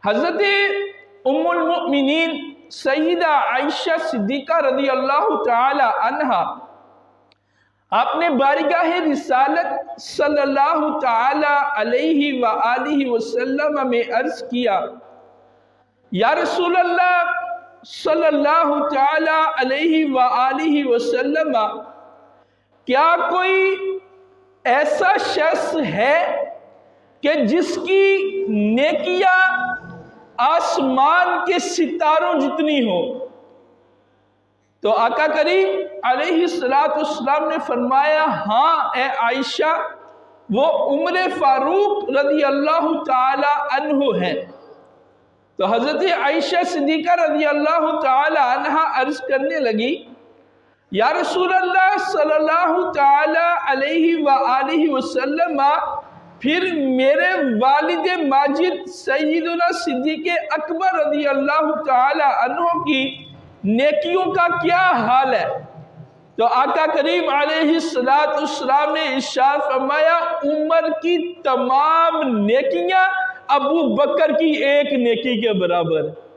حضرت ام المؤمنین سیدہ عائشہ صدیقہ رضی اللہ تعالی عنہا آپ نے بارگاہ رسالت صلی اللہ تعالی علیہ وآلہ وسلم میں عرض کیا، یا رسول اللہ صلی اللہ تعالی علیہ وآلہ وسلم، کیا کوئی ایسا شخص ہے کہ جس کی نیکیاں آسمان کے ستاروں جتنی ہو؟ تو آقا کریم علیہ السلام نے فرمایا، ہاں اے عائشہ، وہ عمر فاروق رضی اللہ تعالی عنہ ہیں۔ تو حضرت عائشہ صدیقہ رضی اللہ تعالی عنہ عرض کرنے لگی، یا رسول اللہ صلی اللہ تعالی علیہ وآلہ وسلم، پھر میرے والد ماجد سیدنا صدیق اکبر رضی اللہ تعالی عنہ کی نیکیوں کا کیا حال ہے؟ تو آقا کریم علیہ السلام نے ارشاد فرمایا، عمر کی تمام نیکیاں ابو بکر کی ایک نیکی کے برابر ہے۔